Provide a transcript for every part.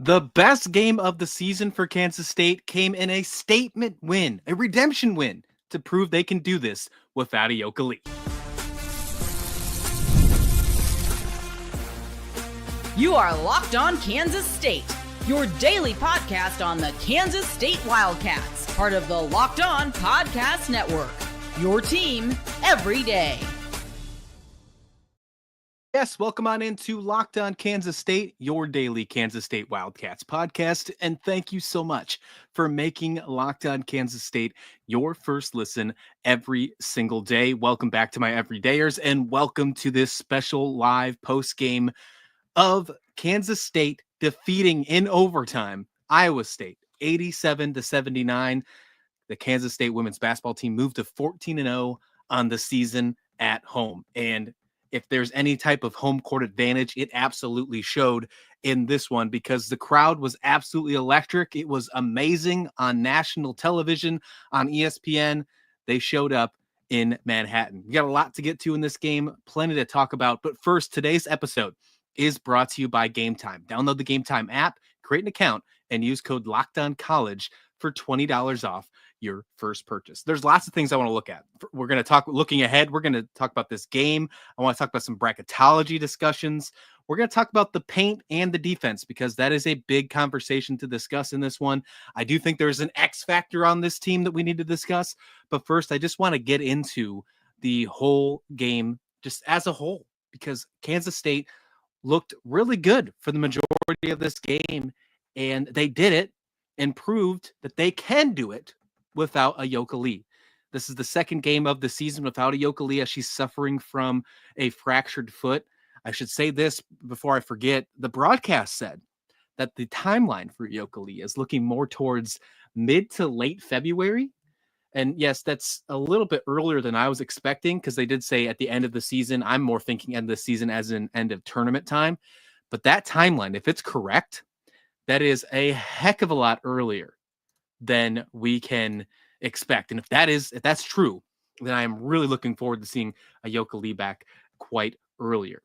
The best game of the season for Kansas State came in a statement win, a redemption win, to prove they can do this without Ayoka Lee. You are Locked On Kansas State, your daily podcast on the Kansas State Wildcats, part of the Locked On Podcast Network, your team every day. Yes, welcome on into Locked On Kansas State, your daily Kansas State Wildcats podcast. And thank you so much for making Locked On Kansas State your first listen every single day. Welcome back to my everydayers, and welcome to this special live post-game of Kansas State defeating in overtime Iowa State 87-79. The Kansas State women's basketball team moved to 14-0 on the season at home. And if there's any type of home court advantage, it absolutely showed in this one because the crowd was absolutely electric. It was amazing on national television, on ESPN. They showed up in Manhattan. We got a lot to get to in this game, plenty to talk about. But first, today's episode is brought to you by Game Time. Download the Game Time app, create an account, and use code LOCKEDONCollege for $20 off your first purchase. There's lots of things I want to look at. We're going to talk looking ahead. We're going to talk about this game. I want to talk about some bracketology discussions. We're going to talk about the paint and the defense because that is a big conversation to discuss in this one. I do think there's an X factor on this team that we need to discuss. But first, I just want to get into the whole game just as a whole because Kansas State looked really good for the majority of this game, and they did it and proved that they can do it without Ayoka Lee. This is the second game of the season without Ayoka Lee as she's suffering from a fractured foot. I should say this before I forget. The broadcast said that the timeline for Ayoka Lee is looking more towards mid to late February. And yes, that's a little bit earlier than I was expecting because they did say at the end of the season. I'm more thinking end of the season as in end of tournament time. But that timeline, if it's correct, that is a heck of a lot earlier than we can expect. And if that's true, then I am really looking forward to seeing Ayoka Lee back quite earlier.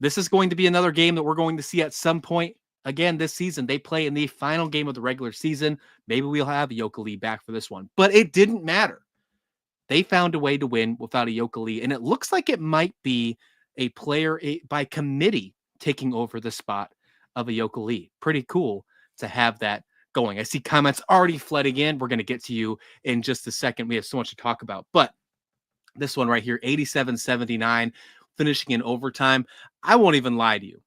This is going to be another game that we're going to see at some point again this season. They play in the final game of the regular season. Maybe we'll have Ayoka Lee back for this one, but it didn't matter. They found a way to win without Ayoka Lee, and it looks like it might be a player by committee taking over the spot of Ayoka Lee. Pretty cool to have that going. I see comments already flooding in. We're going to get to you in just a second. We have so much to talk about, but this one right here, 87-79, finishing in overtime. I won't even lie to you.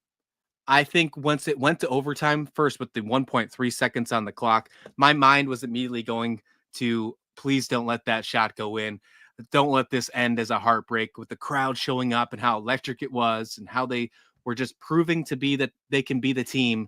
I think once it went to overtime first with the 1.3 seconds on the clock, my mind was immediately going to, please don't let that shot go in. Don't let this end as a heartbreak, with the crowd showing up and how electric it was and how they were just proving to be that they can be the team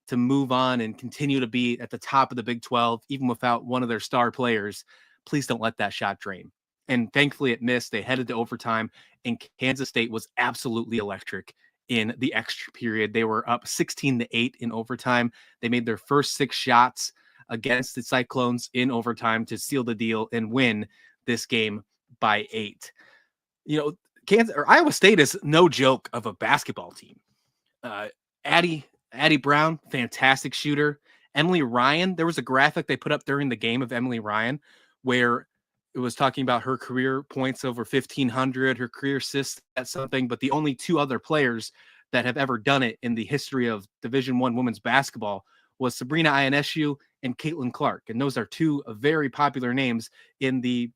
to move on and continue to be at the top of the Big 12, even without one of their star players. Please don't let that shot drain. And thankfully it missed. They headed to overtime, and Kansas State was absolutely electric in the extra period. They were up 16-8 in overtime. They made their first 6 shots against the Cyclones in overtime to seal the deal and win this game by 8. You know, Iowa State is no joke of a basketball team. Addie Brown, fantastic shooter. Emily Ryan, there was a graphic they put up during the game of Emily Ryan where it was talking about her career points over 1,500, her career assists at something, but the only 2 other players that have ever done it in the history of Division I women's basketball was Serena Sundell and Caitlin Clark. And those are 2 very popular names in the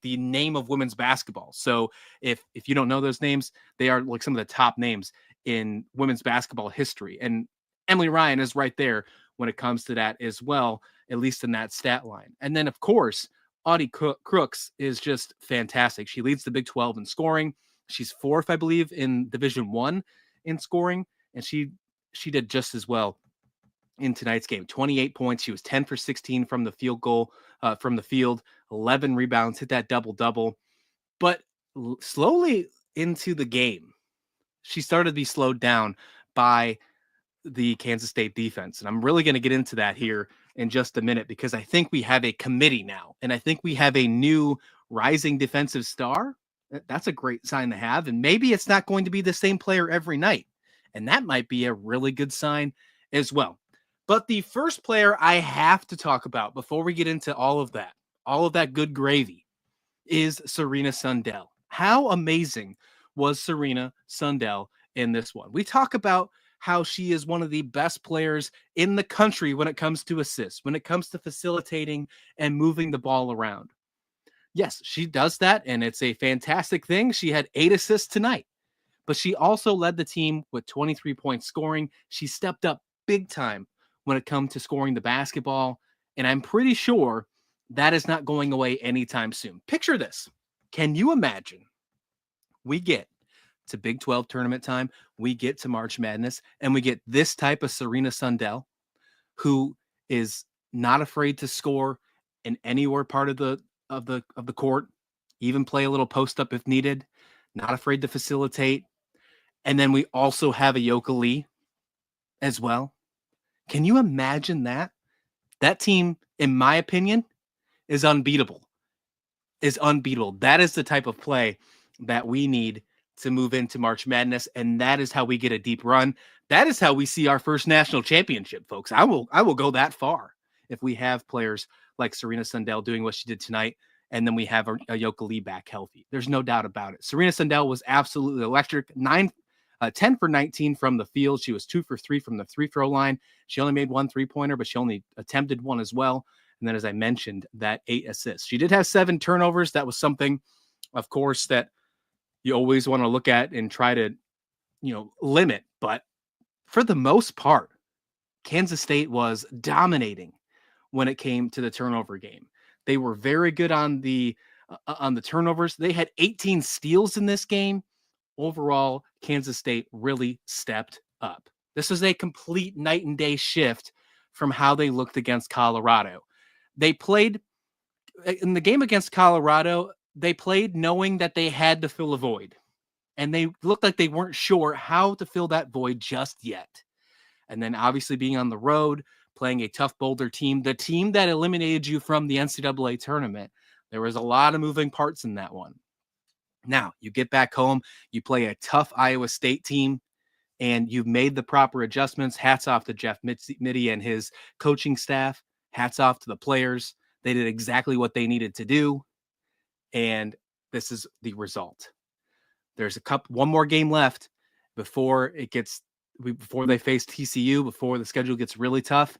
name of women's basketball. So if you don't know those names, they are like some of the top names in women's basketball history. And Emily Ryan is right there when it comes to that as well, at least in that stat line. And then, of course, Audi Crooks is just fantastic. She leads the Big 12 in scoring. She's 4th, I believe, in Division I in scoring. And she did just as well in tonight's game. 28 points. She was 10 for 16 from the field, 11 rebounds, hit that double-double. But slowly into the game, she started to be slowed down by the Kansas State defense. And I'm really going to get into that here in just a minute because I think we have a committee now. And I think we have a new rising defensive star. That's a great sign to have. And maybe it's not going to be the same player every night. And that might be a really good sign as well. But the first player I have to talk about before we get into all of that good gravy, is Serena Sundell. How amazing was Serena Sundell in this one? We talk about how she is one of the best players in the country when it comes to assists, when it comes to facilitating and moving the ball around. Yes, she does that, and it's a fantastic thing. She had 8 assists tonight, but she also led the team with 23 points scoring. She stepped up big time when it comes to scoring the basketball, and I'm pretty sure that is not going away anytime soon. Picture this. Can you imagine we get to Big 12 tournament time, we get to March Madness, and we get this type of Serena Sundell, who is not afraid to score in anywhere part of the court, even play a little post up if needed, not afraid to facilitate. And then we also have Ayoka Lee as well. Can you imagine that? That team, in my opinion, is unbeatable. That is the type of play that we need to move into March Madness, and that is how we get a deep run. That is how we see our first national championship, folks. I will go that far if we have players like Serena Sundell doing what she did tonight, and then we have Ayoka Lee back healthy. There's no doubt about it. Serena Sundell was absolutely electric. 10 for 19 from the field. She was 2 for 3 from the free throw line. She only made 1 3-pointer, but she only attempted 1 as well. And then, as I mentioned, that 8 assists. She did have 7 turnovers. That was something, of course, that you always want to look at and try to, limit. But for the most part, Kansas State was dominating when it came to the turnover game. They were very good on the turnovers. They had 18 steals in this game. Overall, Kansas State really stepped up. This was a complete night and day shift from how they looked against Colorado. They played in the game against Colorado. They played knowing that they had to fill a void, and they looked like they weren't sure how to fill that void just yet. And then obviously being on the road, playing a tough Boulder team, the team that eliminated you from the NCAA tournament, there was a lot of moving parts in that one. Now, you get back home, you play a tough Iowa State team, and you've made the proper adjustments. Hats off to Jeff Mittie and his coaching staff. Hats off to the players. They did exactly what they needed to do, and this is the result. There's one more game left before they face TCU, before the schedule gets really tough.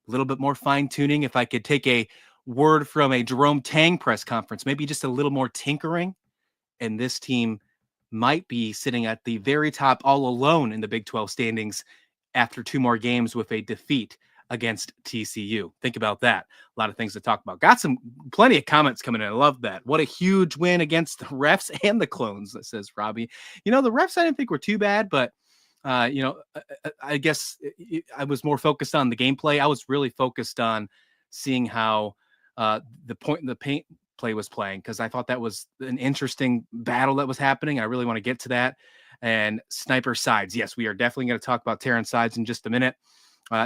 A little bit more fine-tuning. If I could take a word from a Jerome Tang press conference, maybe just a little more tinkering, and this team might be sitting at the very top all alone in the Big 12 standings after 2 more games with a defeat against TCU. Think about that. A lot of things to talk about. Got plenty of comments coming in. I love that. What a huge win against the refs and the clones, says Robbie. The refs I didn't think were too bad, but I guess I was more focused on the gameplay. I was really focused on seeing how the paint play was playing, because I thought that was an interesting battle that was happening. I really want to get to that. And Sniper Sides. Yes, we are definitely going to talk about Taryn Sides in just a minute.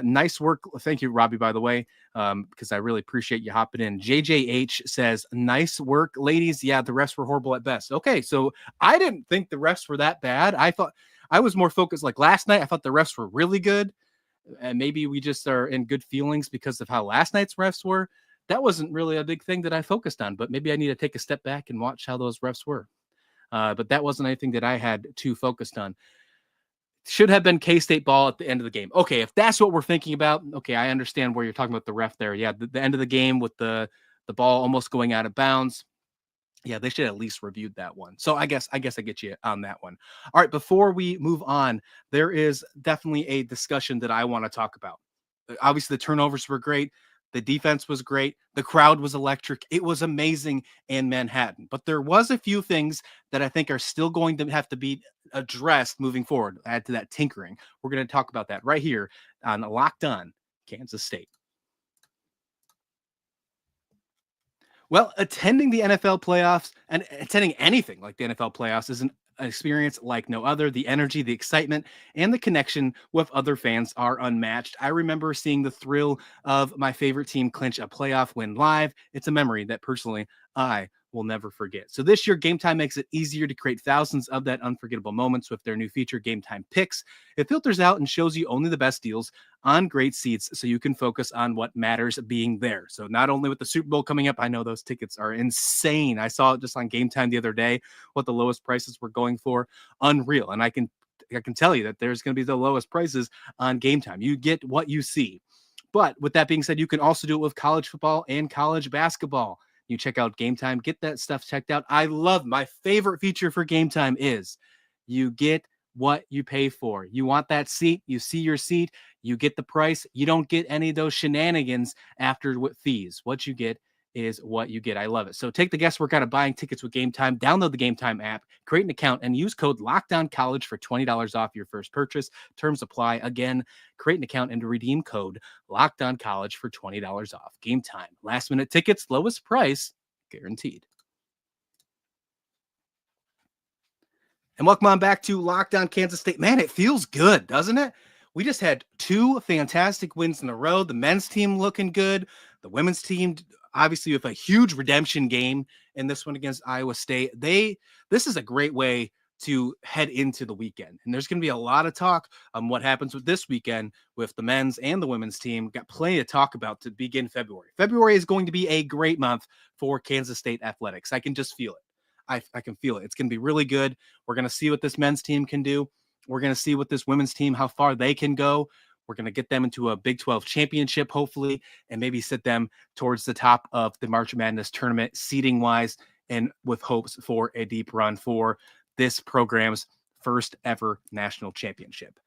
Nice work. Thank you, Robbie, by the way, because I really appreciate you hopping in. JJH says, nice work, ladies. Yeah, the refs were horrible at best. Okay, so I didn't think the refs were that bad. I thought I was more focused. Like last night, I thought the refs were really good. And maybe we just are in good feelings because of how last night's refs were. That wasn't really a big thing that I focused on, but maybe I need to take a step back and watch how those refs were. But that wasn't anything that I had too focused on. Should have been K-State ball at the end of the game. Okay, if that's what we're thinking about, okay, I understand where you're talking about the ref there. Yeah, the end of the game with the ball almost going out of bounds. Yeah, they should at least reviewed that one. So I guess I get you on that one. All right, before we move on, there is definitely a discussion that I want to talk about. Obviously, the turnovers were great. The defense was great. The crowd was electric. It was amazing in Manhattan. But there was a few things that I think are still going to have to be addressed moving forward. Add to that tinkering. We're going to talk about that right here on Locked On Kansas State. Well, attending the NFL playoffs and attending anything like the NFL playoffs is an experience like no other. The energy, the excitement, and the connection with other fans are unmatched. I remember seeing the thrill of my favorite team clinch a playoff win live. It's a memory that personally I will never forget. So this year, Game Time makes it easier to create thousands of that unforgettable moments with their new feature, Game Time Picks. It filters out and shows you only the best deals on great seats so you can focus on what matters being there. So not only with the Super Bowl coming up, I know those tickets are insane. I saw it just on Game Time the other day, what the lowest prices were going for. Unreal. And I can tell you that there's going to be the lowest prices on Game Time. You get what you see. But with that being said, you can also do it with college football and college basketball. You check out Game Time, get that stuff checked out. I love my favorite feature for Game Time is you get what you pay for. You want that seat, you see your seat, you get the price. You don't get any of those shenanigans after with fees. What you get is what you get. I love it. So take the guesswork out of buying tickets with Game Time. Download the Game Time app, create an account, and use code LOCKDOWNCollege for $20 off your first purchase. Terms apply. Again, create an account and redeem code LOCKDOWNCollege for $20 off. Game Time. Last minute tickets, lowest price, guaranteed. And welcome on back to Locked On Kansas State. Man, it feels good, doesn't it? We just had 2 fantastic wins in a row. The men's team looking good. The women's team, obviously, with a huge redemption game in this one against Iowa State. This is a great way to head into the weekend. And there's going to be a lot of talk on what happens with this weekend with the men's and the women's team. Got plenty to talk about to begin February. February is going to be a great month for Kansas State athletics. I can just feel it. I can feel it. It's going to be really good. We're going to see what this men's team can do. We're going to see what this women's team, how far they can go. We're going to get them into a Big 12 championship, hopefully, and maybe sit them towards the top of the March Madness tournament, seeding-wise, and with hopes for a deep run for this program's first ever national championship.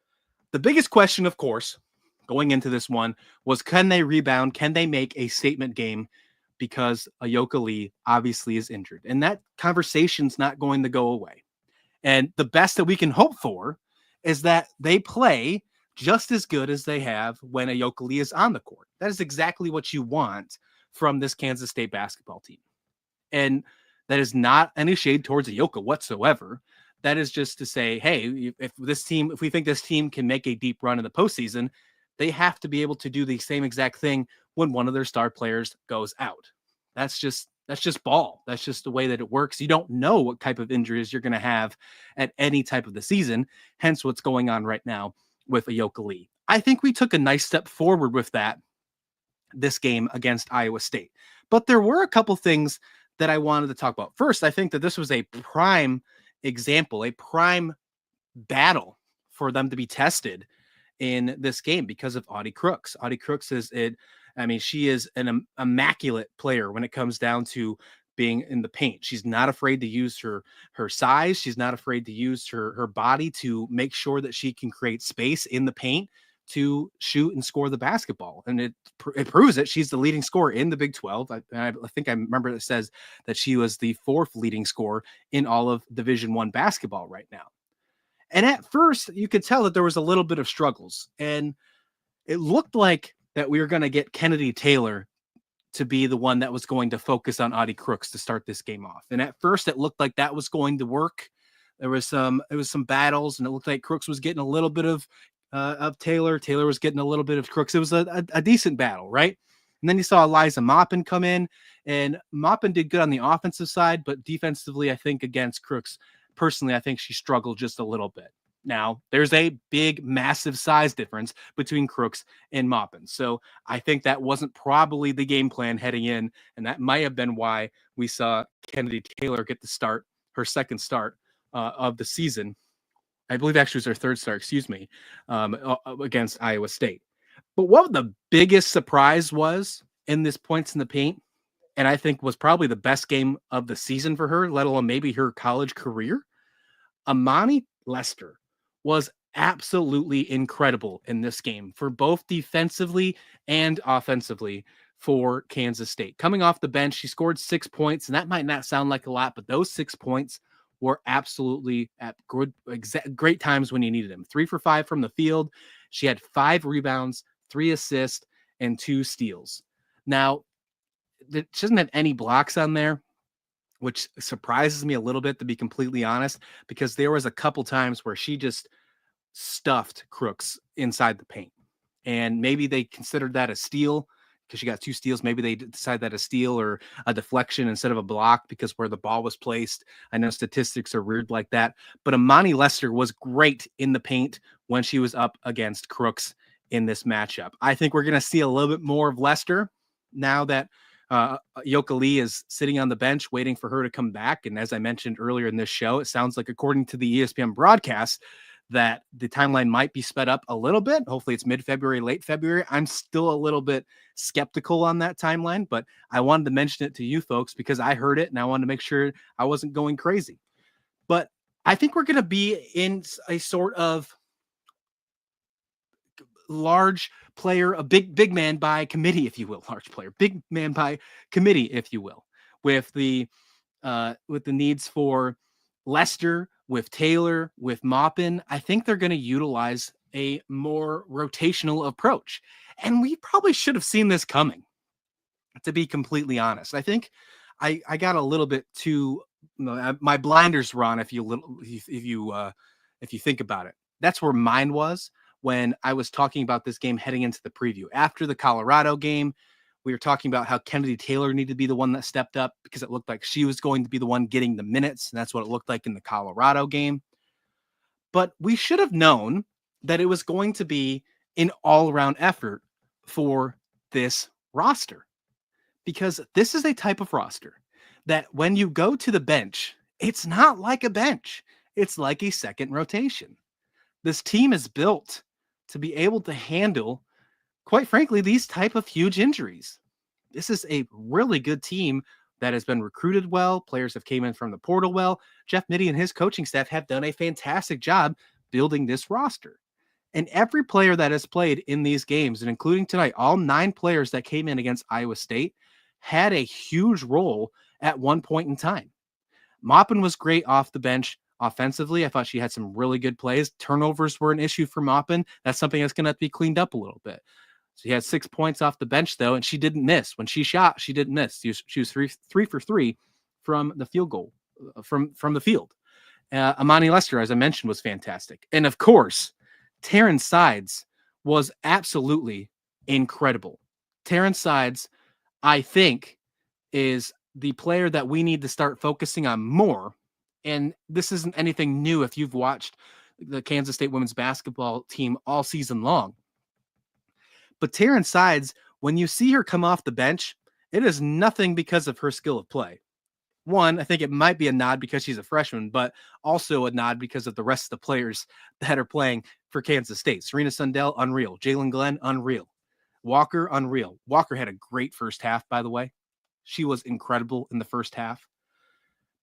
The biggest question, of course, going into this one was, can they rebound? Can they make a statement game? Because Ayoka Lee obviously is injured. And that conversation's not going to go away. And the best that we can hope for is that they play just as good as they have when Ayoka Lee is on the court. That is exactly what you want from this Kansas State basketball team. And that is not any shade towards Ayoka whatsoever. That is just to say, hey, if we think this team can make a deep run in the postseason, they have to be able to do the same exact thing when one of their star players goes out. That's just ball. That's just the way that it works. You don't know what type of injuries you're going to have at any type of the season, hence what's going on right now with Ayoka Lee. I think we took a nice step forward with that this game against Iowa State. But there were a couple things that I wanted to talk about. First, I think that this was a prime example, a prime battle for them to be tested in this game because of Audi Crooks. Audi Crooks she is an immaculate player when it comes down to being in the paint. She's not afraid to use her size. She's not afraid to use her body to make sure that she can create space in the paint to shoot and score the basketball. And it proves it. She's the leading scorer in the Big 12. I think I remember it says that she was the 4th leading scorer in all of Division I basketball right now. And at first, you could tell that there was a little bit of struggles. And it looked like that we were going to get Kennedy Taylor to be the one that was going to focus on Audi Crooks to start this game off. And at first, it looked like that was going to work. There was some battles, and it looked like Crooks was getting a little bit of Taylor. Taylor was getting a little bit of Crooks. It was a decent battle, right? And then you saw Eliza Maupin come in, and Maupin did good on the offensive side, but defensively, I think against Crooks, personally, I think she struggled just a little bit. Now, there's a big, massive size difference between Crooks and Maupin. So I think that wasn't probably the game plan heading in, and that might have been why we saw Kennedy Taylor get the start, her second start of the season. I believe actually it was her third start, against Iowa State. But what the biggest surprise was in this points in the paint, and I think was probably the best game of the season for her, let alone maybe her college career, Amani Lester was absolutely incredible in this game for both defensively and offensively for Kansas State. Coming off the bench, she scored 6 points, and that might not sound like a lot, but those 6 points were absolutely at great times when you needed them. 3 for 5 from the field. She had 5 rebounds, 3 assists, and 2 steals. Now, she doesn't have any blocks on there, which surprises me a little bit, to be completely honest, because there was a couple times where she just stuffed Crooks inside the paint. And maybe they considered that a steal because she got 2 steals. Maybe they decide that a steal or a deflection instead of a block because where the ball was placed. I know statistics are weird like that, but Amani Lester was great in the paint when she was up against Crooks in this matchup. I think we're going to see a little bit more of Lester now that Ayoka Lee is sitting on the bench waiting for her to come back. And as I mentioned earlier in this show, it sounds like, according to the ESPN broadcast, that the timeline might be sped up a little bit. Hopefully it's mid-February, late February. I'm still a little bit skeptical on that timeline, but I wanted to mention it to you folks because I heard it and I wanted to make sure I wasn't going crazy. But I think we're going to be in a sort of large player, a big man by committee, if you will, large player, big man by committee, if you will, with the needs for Lester, with Taylor, with Maupin. I think they're going to utilize a more rotational approach. And we probably should have seen this coming, to be completely honest. I think I got a little bit too, my blinders were on, if you think about it. That's where mine was when I was talking about this game heading into the preview. After the Colorado game, we were talking about how Kennedy Taylor needed to be the one that stepped up because it looked like she was going to be the one getting the minutes. And that's what it looked like in the Colorado game. But we should have known that it was going to be an all-around effort for this roster, because this is a type of roster that when you go to the bench, it's not like a bench. It's like a second rotation. This team is built to be able to handle, quite frankly, these type of huge injuries. This is a really good team that has been recruited well. Players have came in from the portal well. Jeff Mittie and his coaching staff have done a fantastic job building this roster. And every player that has played in these games, and including tonight, all 9 players that came in against Iowa State had a huge role at one point in time. Maupin was great off the bench. Offensively, I thought she had some really good plays. Turnovers were an issue for Maupin. That's something that's going to be cleaned up a little bit. She had 6 points off the bench, though, and she didn't miss. When she shot, she didn't miss. She was three for 3 from the field goal, from the field. Amani Lester, as I mentioned, was fantastic. And, of course, Taryn Sides was absolutely incredible. Taryn Sides, I think, is the player that we need to start focusing on more. And this isn't anything new if you've watched the Kansas State women's basketball team all season long. But Taryn Sides, when you see her come off the bench, it is nothing because of her skill of play. One, I think it might be a nod because she's a freshman, but also a nod because of the rest of the players that are playing for Kansas State. Serena Sundell, unreal. Jalen Glenn, unreal. Walker, unreal. Walker had a great first half, by the way. She was incredible in the first half.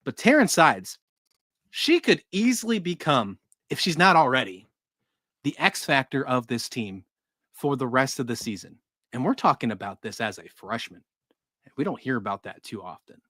But Taryn Sides, she could easily become, if she's not already, the X factor of this team for the rest of the season. And we're talking about this as a freshman. We don't hear about that too often.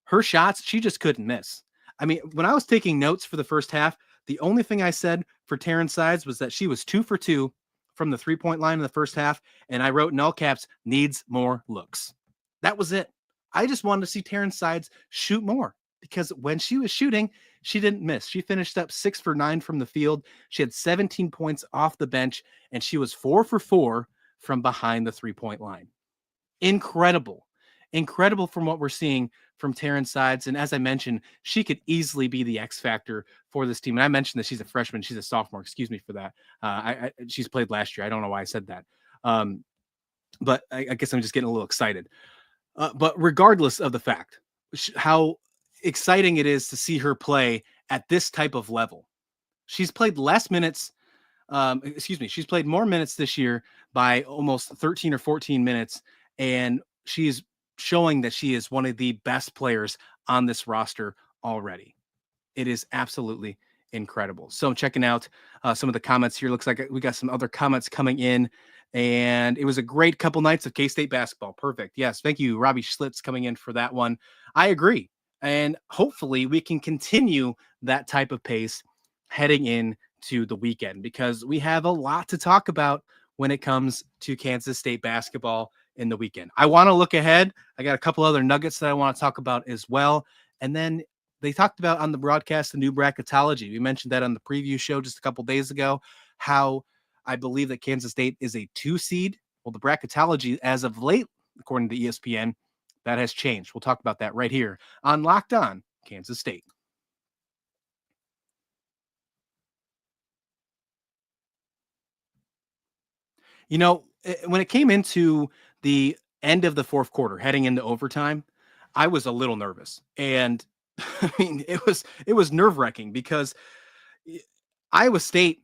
Her shots, she just couldn't miss. I mean, when I was taking notes for the first half, the only thing I said for Taryn Sides was that she was 2 for 2 from the 3-point line in the first half. And I wrote in all caps, needs more looks. That was it. I just wanted to see Taryn Sides shoot more, because when she was shooting, she didn't miss. She finished up 6 for 9 from the field. She had 17 points off the bench, and she was 4 for 4 from behind the 3-point line. Incredible. Incredible from what we're seeing from Taryn Sides. And as I mentioned, she could easily be the X factor for this team. And I mentioned that she's a freshman. She's a sophomore. Excuse me for that. She's played last year. I don't know why I said that. But I guess I'm just getting a little excited. But regardless of the fact, how exciting it is to see her play at this type of level. She's played less minutes. She's played more minutes this year by almost 13 or 14 minutes. And she's showing that she is one of the best players on this roster already. It is absolutely incredible. So I'm checking out some of the comments here. Looks like we got some other comments coming in. And it was a great couple nights of K-State basketball. Perfect. Yes. Thank you, Robbie Schlitz, coming in for that one. I agree. And hopefully we can continue that type of pace heading into the weekend, because we have a lot to talk about when it comes to Kansas State basketball in the weekend. I want to look ahead. I got a couple other nuggets that I want to talk about as well. And then they talked about on the broadcast the new bracketology. We mentioned that on the preview show just a couple days ago, how I believe that Kansas State is a 2 seed Well, the bracketology as of late, according to ESPN, that has changed. We'll talk about that right here on Locked On Kansas State. You know, when it came into the end of the fourth quarter, heading into overtime, I was a little nervous. And I mean, it was nerve-wracking because Iowa State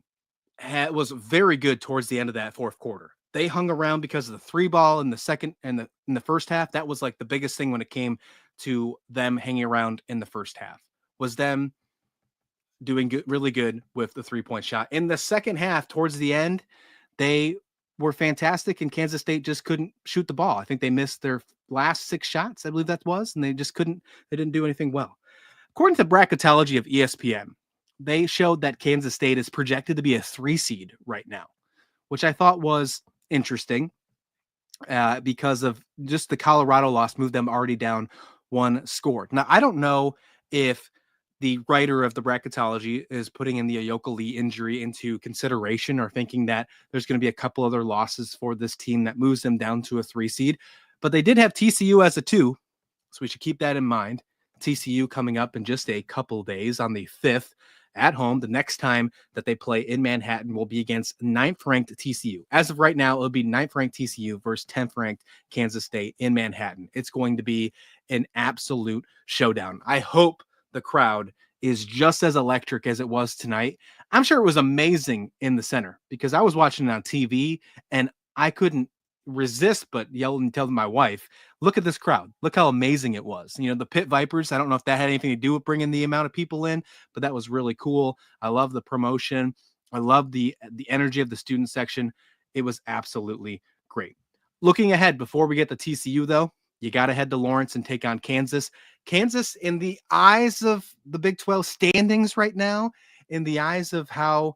was very good towards the end of that fourth quarter. They hung around because of the three ball in the second and in the first half. That was like the biggest thing when it came to them hanging around in the first half, was them doing good, really good with the 3-point shot. In the second half, towards the end, they were fantastic, and Kansas State just couldn't shoot the ball. I think they missed their last 6 shots, I believe that was, and they didn't do anything well. According to the bracketology of ESPN, they showed that Kansas State is projected to be a 3 seed right now, which I thought was interesting because of just the Colorado loss moved them already down 1 score. Now, I don't know if the writer of the bracketology is putting in the Ayoka Lee injury into consideration or thinking that there's going to be a couple other losses for this team that moves them down to a 3 seed. But they did have TCU as a 2, so we should keep that in mind. TCU coming up in just a couple days on the 5th at home. The next time that they play in Manhattan will be against 9th-ranked TCU. As of right now, it'll be 9th-ranked TCU versus 10th-ranked Kansas State in Manhattan. It's going to be an absolute showdown. I hope the crowd is just as electric as it was tonight. I'm sure it was amazing in the center because I was watching it on TV and I couldn't resist but yell and tell my wife, look at this crowd. Look how amazing it was. You know, the Pit Vipers, I don't know if that had anything to do with bringing the amount of people in, but that was really cool. I love the promotion. I love the energy of the student section. It was absolutely great. Looking ahead, before we get to TCU, though, you got to head to Lawrence and take on Kansas. Kansas, in the eyes of the Big 12 standings right now, in the eyes of how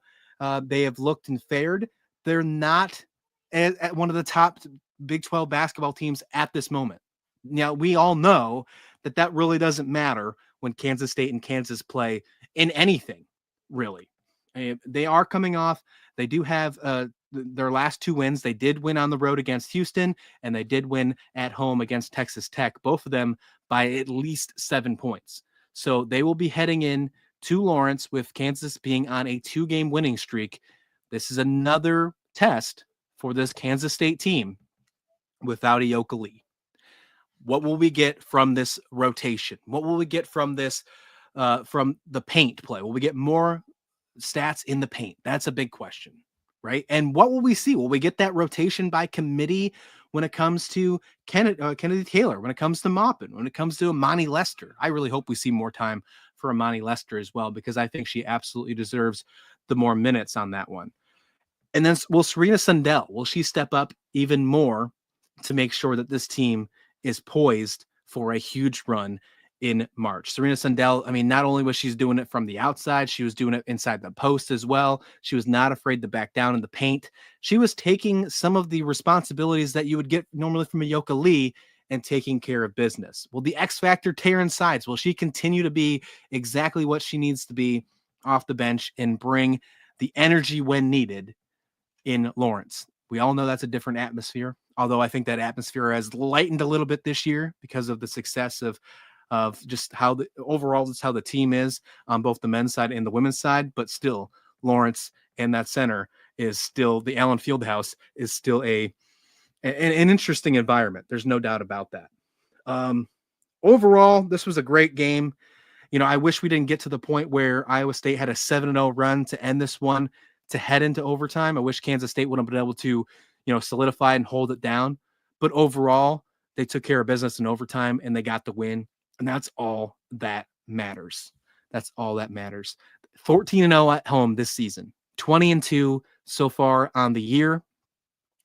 they have looked and fared, they're not at one of the top Big 12 basketball teams at this moment. Now, we all know that that really doesn't matter when Kansas State and Kansas play in anything, really. They are coming off. They do have their last 2 wins. They did win on the road against Houston, and they did win at home against Texas Tech, both of them by at least 7 points. So they will be heading in to Lawrence with Kansas being on a 2-game winning streak. This is another test for this Kansas State team without Ayoka Lee. What will we get from this rotation? What will we get from this, from the paint play? Will we get more stats in the paint? That's a big question, right? And what will we see? Will we get that rotation by committee when it comes to Kennedy Taylor, when it comes to Maupin, when it comes to Amani Lester? I really hope we see more time for Amani Lester as well, because I think she absolutely deserves the more minutes on that one. And then will Serena Sundell, will she step up even more to make sure that this team is poised for a huge run in March? Serena Sundell, I mean, not only was she doing it from the outside, she was doing it inside the post as well. She was not afraid to back down in the paint. She was taking some of the responsibilities that you would get normally from Ayoka Lee and taking care of business. Will the X factor Taryn Sides, will she continue to be exactly what she needs to be off the bench and bring the energy when needed in Lawrence? We all know that's a different atmosphere, although I think that atmosphere has lightened a little bit this year because of the success of just how the overall, just how the team is on both the men's side and the women's side. But still, Lawrence and that center is still, the Allen Fieldhouse is still an interesting environment. There's no doubt about that. Overall, this was a great game. You know, I wish we didn't get to the point where Iowa State had a 7-0 run to end this one, to head into overtime. I wish Kansas State would have been able to, you know, solidify and hold it down. But overall, they took care of business in overtime and they got the win. And that's all that matters. That's all that matters. 14-0 at home this season, 20-2 so far on the year.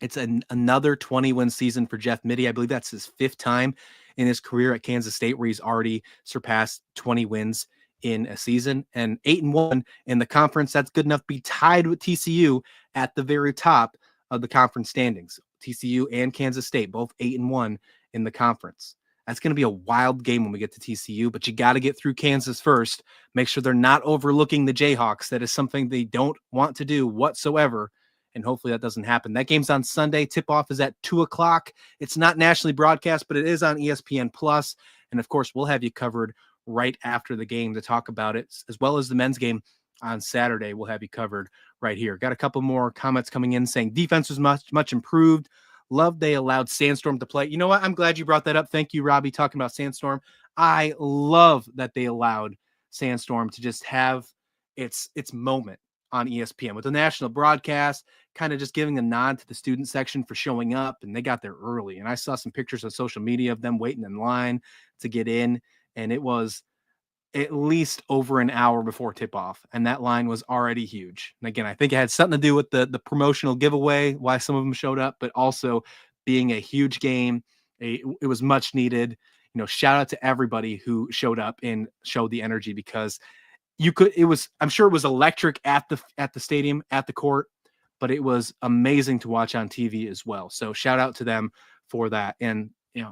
It's another 20-win season for Jeff Mittie. I believe that's his 5th time in his career at Kansas State where he's already surpassed 20 wins in a season, and 8-1 in the conference. That's good enough to be tied with TCU at the very top of the conference standings. TCU and Kansas State, both 8-1 in the conference. That's going to be a wild game when we get to TCU, but you got to get through Kansas first. Make sure they're not overlooking the Jayhawks. That is something they don't want to do whatsoever and hopefully that doesn't happen. That game's on Sunday. Tip-off is at 2:00. It's not nationally broadcast, but it is on ESPN Plus. And of course, we'll have you covered right after the game to talk about it, as well as the men's game on Saturday. We'll have you covered right here. Got a couple more comments coming in saying defense was much improved. Love they allowed Sandstorm to play. You know what? I'm glad you brought that up. Thank you, Robbie, talking about Sandstorm. I love that they allowed Sandstorm to just have its moment on ESPN with the national broadcast, kind of just giving a nod to the student section for showing up, and they got there early. And I saw some pictures on social media of them waiting in line to get in, and it was at least over an hour before tip-off, and that line was already huge. And again, I think it had something to do with the promotional giveaway, why some of them showed up, but also being a huge game. It was much needed. Shout out to everybody who showed up and showed the energy, because I'm sure it was electric at the stadium, at the court, but it was amazing to watch on TV as well. So shout out to them for that. And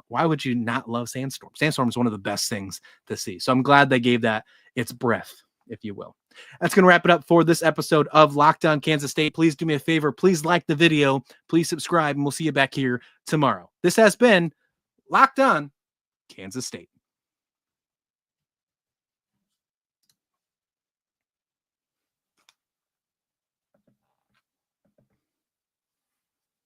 why would you not love Sandstorm? Sandstorm is one of the best things to see. So I'm glad they gave that its breath, if you will. That's going to wrap it up for this episode of Locked On Kansas State. Please do me a favor. Please like the video. Please subscribe, and we'll see you back here tomorrow. This has been Locked On Kansas State.